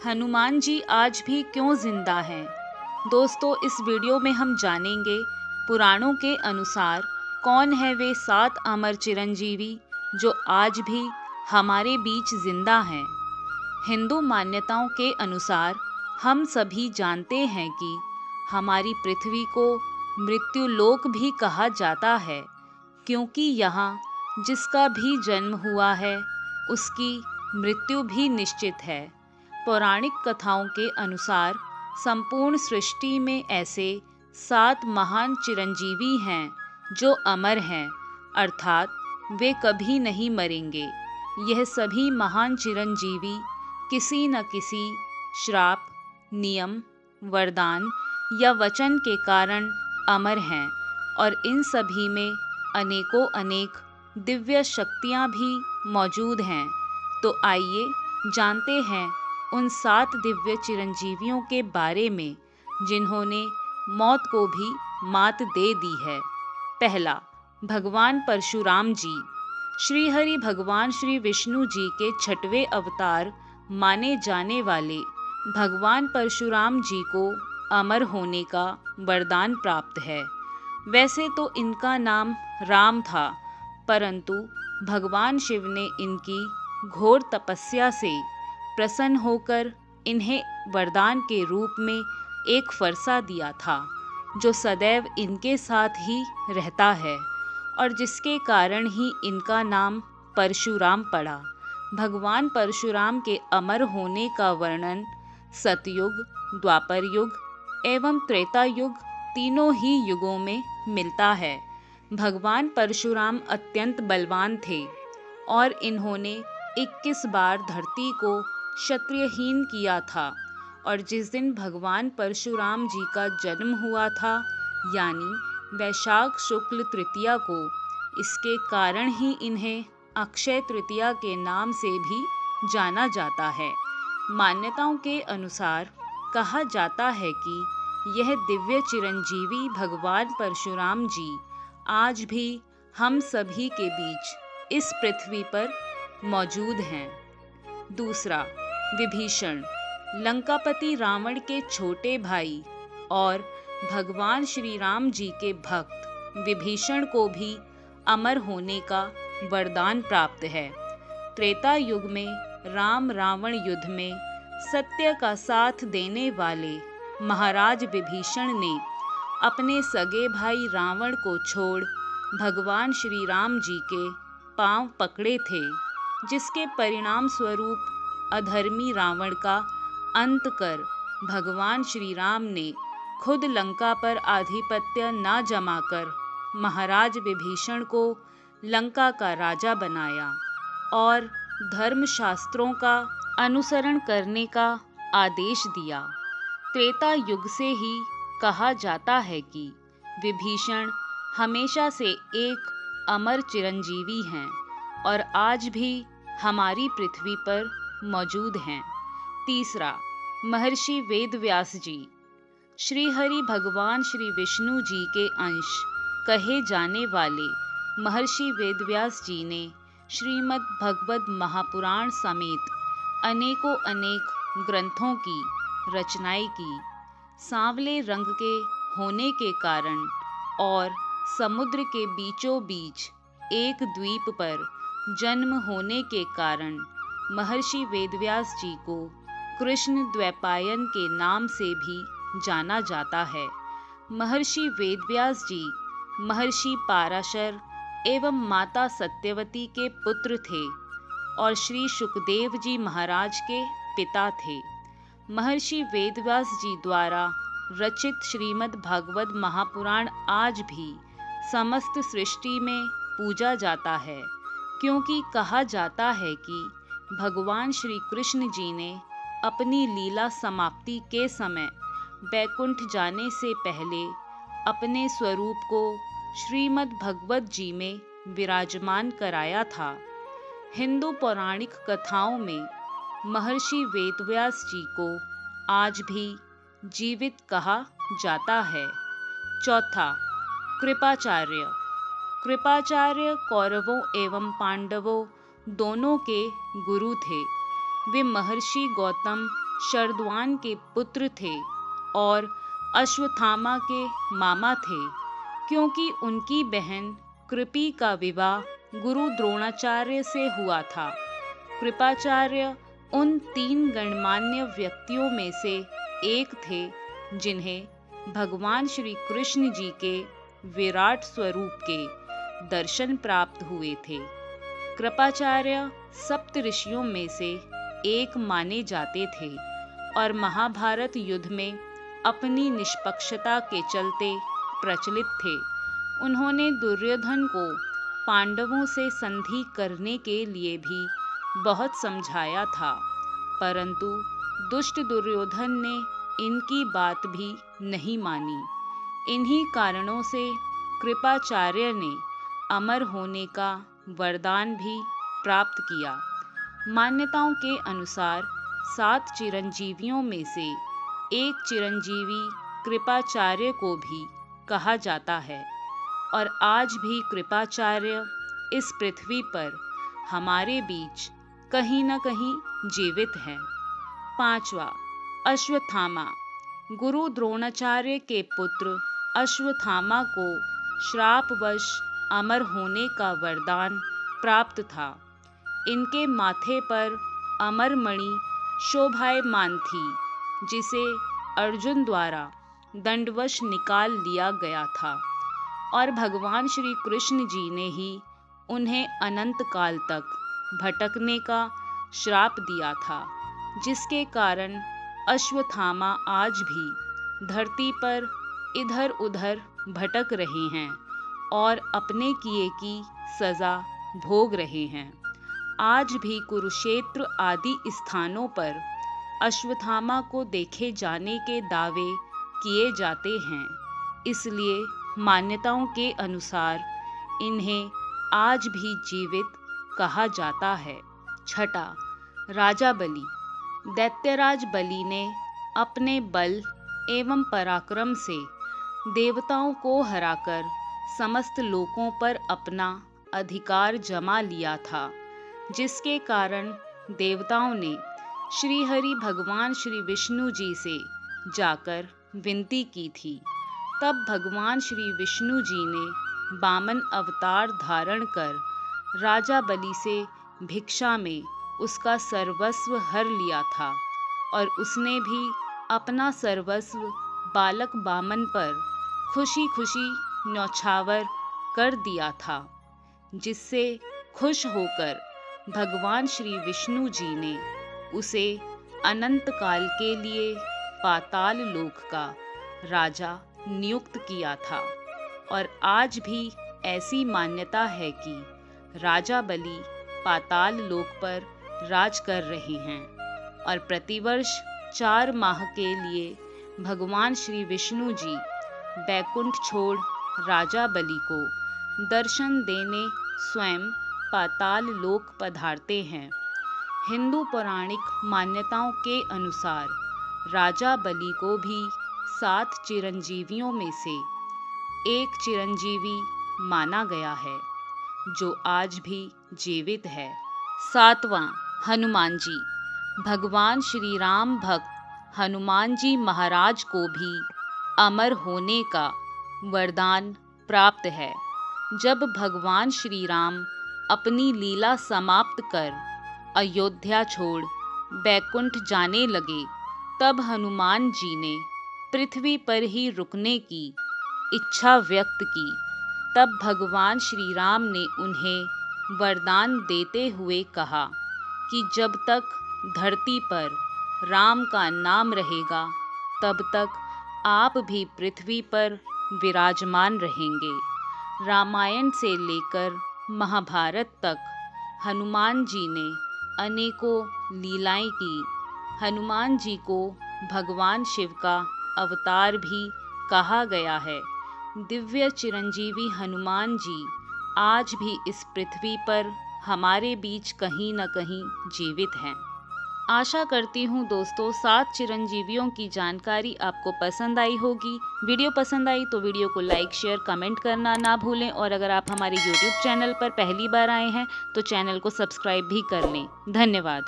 हनुमान जी आज भी क्यों जिंदा हैं? दोस्तों, इस वीडियो में हम जानेंगे पुराणों के अनुसार कौन है वे 7 अमर चिरंजीवी जो आज भी हमारे बीच जिंदा हैं। हिंदू मान्यताओं के अनुसार हम सभी जानते हैं कि हमारी पृथ्वी को मृत्युलोक भी कहा जाता है, क्योंकि यहाँ जिसका भी जन्म हुआ है उसकी मृत्यु भी निश्चित है। पौराणिक कथाओं के अनुसार संपूर्ण सृष्टि में ऐसे 7 महान चिरंजीवी हैं जो अमर हैं, अर्थात वे कभी नहीं मरेंगे। यह सभी महान चिरंजीवी किसी न किसी श्राप, नियम, वरदान या वचन के कारण अमर हैं और इन सभी में अनेकों अनेक दिव्य शक्तियाँ भी मौजूद हैं। तो आइए जानते हैं उन 7 दिव्य चिरंजीवियों के बारे में जिन्होंने मौत को भी मात दे दी है। पहला, भगवान परशुराम जी। श्री हरि भगवान श्री विष्णु जी के 6वें अवतार माने जाने वाले भगवान परशुराम जी को अमर होने का वरदान प्राप्त है। वैसे तो इनका नाम राम था, परंतु भगवान शिव ने इनकी घोर तपस्या से प्रसन्न होकर इन्हें वरदान के रूप में एक फरसा दिया था, जो सदैव इनके साथ ही रहता है और जिसके कारण ही इनका नाम परशुराम पड़ा। भगवान परशुराम के अमर होने का वर्णन सतयुग, द्वापर युग एवं त्रेता युग तीनों ही युगों में मिलता है। भगवान परशुराम अत्यंत बलवान थे और इन्होंने 21 बार धरती को क्षत्रियहीन किया था और जिस दिन भगवान परशुराम जी का जन्म हुआ था, यानी वैशाख शुक्ल तृतीया को, इसके कारण ही इन्हें अक्षय तृतीया के नाम से भी जाना जाता है। मान्यताओं के अनुसार कहा जाता है कि यह दिव्य चिरंजीवी भगवान परशुराम जी आज भी हम सभी के बीच इस पृथ्वी पर मौजूद हैं। दूसरा, विभीषण। लंकापति रावण के छोटे भाई और भगवान श्री राम जी के भक्त विभीषण को भी अमर होने का वरदान प्राप्त है। त्रेता युग में राम रावण युद्ध में सत्य का साथ देने वाले महाराज विभीषण ने अपने सगे भाई रावण को छोड़ भगवान श्री राम जी के पांव पकड़े थे, जिसके परिणाम स्वरूप अधर्मी रावण का अंत कर भगवान श्री राम ने खुद लंका पर आधिपत्य न जमाकर महाराज विभीषण को लंका का राजा बनाया और धर्मशास्त्रों का अनुसरण करने का आदेश दिया। त्रेता युग से ही कहा जाता है कि विभीषण हमेशा से एक अमर चिरंजीवी हैं और आज भी हमारी पृथ्वी पर मौजूद हैं। तीसरा, महर्षि वेदव्यास जी। श्री हरि भगवान श्री विष्णु जी के अंश कहे जाने वाले महर्षि वेदव्यास जी ने श्रीमद् भगवद महापुराण समेत अनेकों अनेक ग्रंथों की रचनाएं की। सांवले रंग के होने के कारण और समुद्र के बीचों बीच एक द्वीप पर जन्म होने के कारण महर्षि वेदव्यास जी को कृष्ण द्वैपायन के नाम से भी जाना जाता है। महर्षि वेदव्यास जी महर्षि पाराशर एवं माता सत्यवती के पुत्र थे और श्री शुकदेव जी महाराज के पिता थे। महर्षि वेदव्यास जी द्वारा रचित श्रीमद् भागवत महापुराण आज भी समस्त सृष्टि में पूजा जाता है, क्योंकि कहा जाता है कि भगवान श्री कृष्ण जी ने अपनी लीला समाप्ति के समय बैकुंठ जाने से पहले अपने स्वरूप को श्रीमद् भगवत जी में विराजमान कराया था। हिंदू पौराणिक कथाओं में महर्षि वेदव्यास जी को आज भी जीवित कहा जाता है। चौथा, कृपाचार्य। कृपाचार्य कौरवों एवं पांडवों दोनों के गुरु थे। वे महर्षि गौतम शरद्वान के पुत्र थे और अश्वत्थामा के मामा थे, क्योंकि उनकी बहन कृपि का विवाह गुरु द्रोणाचार्य से हुआ था। कृपाचार्य उन 3 गणमान्य व्यक्तियों में से एक थे जिन्हें भगवान श्री कृष्ण जी के विराट स्वरूप के दर्शन प्राप्त हुए थे। कृपाचार्य सप्त ऋषियों में से एक माने जाते थे और महाभारत युद्ध में अपनी निष्पक्षता के चलते प्रचलित थे। उन्होंने दुर्योधन को पांडवों से संधि करने के लिए भी बहुत समझाया था, परंतु दुष्ट दुर्योधन ने इनकी बात भी नहीं मानी। इन्हीं कारणों से कृपाचार्य ने अमर होने का वरदान भी प्राप्त किया। मान्यताओं के अनुसार 7 चिरंजीवियों में से एक चिरंजीवी कृपाचार्य को भी कहा जाता है और आज भी कृपाचार्य इस पृथ्वी पर हमारे बीच कहीं न कहीं जीवित हैं। 5वां, अश्वत्थामा। गुरु द्रोणाचार्य के पुत्र अश्वत्थामा को श्रापवश अमर होने का वरदान प्राप्त था। इनके माथे पर अमरमणि शोभायमान थी, जिसे अर्जुन द्वारा दंडवश निकाल लिया गया था और भगवान श्री कृष्ण जी ने ही उन्हें अनंत काल तक भटकने का श्राप दिया था, जिसके कारण अश्वत्थामा आज भी धरती पर इधर उधर भटक रहे हैं और अपने किए की सजा भोग रहे हैं। आज भी कुरुक्षेत्र आदि स्थानों पर अश्वत्थामा को देखे जाने के दावे किए जाते हैं। इसलिए मान्यताओं के अनुसार इन्हें आज भी जीवित कहा जाता है। 6, राजा बलि। दैत्यराज बलि ने अपने बल एवं पराक्रम से देवताओं को हराकर समस्त लोकों पर अपना अधिकार जमा लिया था, जिसके कारण देवताओं ने श्री हरि भगवान श्री विष्णु जी से जाकर विनती की थी। तब भगवान श्री विष्णु जी ने वामन अवतार धारण कर राजा बलि से भिक्षा में उसका सर्वस्व हर लिया था और उसने भी अपना सर्वस्व बालक वामन पर खुशी खुशी न्यौछावर कर दिया था, जिससे खुश होकर भगवान श्री विष्णु जी ने उसे अनंत काल के लिए पाताल लोक का राजा नियुक्त किया था। और आज भी ऐसी मान्यता है कि राजा बलि पाताल लोक पर राज कर रहे हैं और प्रतिवर्ष 4 माह के लिए भगवान श्री विष्णु जी बैकुंठ छोड़ राजा बलि को दर्शन देने स्वयं पाताल लोक पधारते हैं। हिंदू पौराणिक मान्यताओं के अनुसार राजा बलि को भी 7 चिरंजीवियों में से एक चिरंजीवी माना गया है, जो आज भी जीवित है। 7वां, हनुमान जी। भगवान श्री राम भक्त हनुमान जी महाराज को भी अमर होने का वरदान प्राप्त है। जब भगवान श्री राम अपनी लीला समाप्त कर अयोध्या छोड़ बैकुंठ जाने लगे, तब हनुमान जी ने पृथ्वी पर ही रुकने की इच्छा व्यक्त की। तब भगवान श्री राम ने उन्हें वरदान देते हुए कहा कि जब तक धरती पर राम का नाम रहेगा, तब तक आप भी पृथ्वी पर विराजमान रहेंगे। रामायण से लेकर महाभारत तक हनुमान जी ने अनेकों लीलाएं की। हनुमान जी को भगवान शिव का अवतार भी कहा गया है। दिव्य चिरंजीवी हनुमान जी आज भी इस पृथ्वी पर हमारे बीच कहीं न कहीं जीवित हैं। आशा करती हूँ दोस्तों 7 चिरंजीवियों की जानकारी आपको पसंद आई होगी। वीडियो पसंद आई तो वीडियो को लाइक, शेयर, कमेंट करना ना भूलें और अगर आप हमारे YouTube चैनल पर पहली बार आए हैं तो चैनल को सब्सक्राइब भी कर लें। धन्यवाद।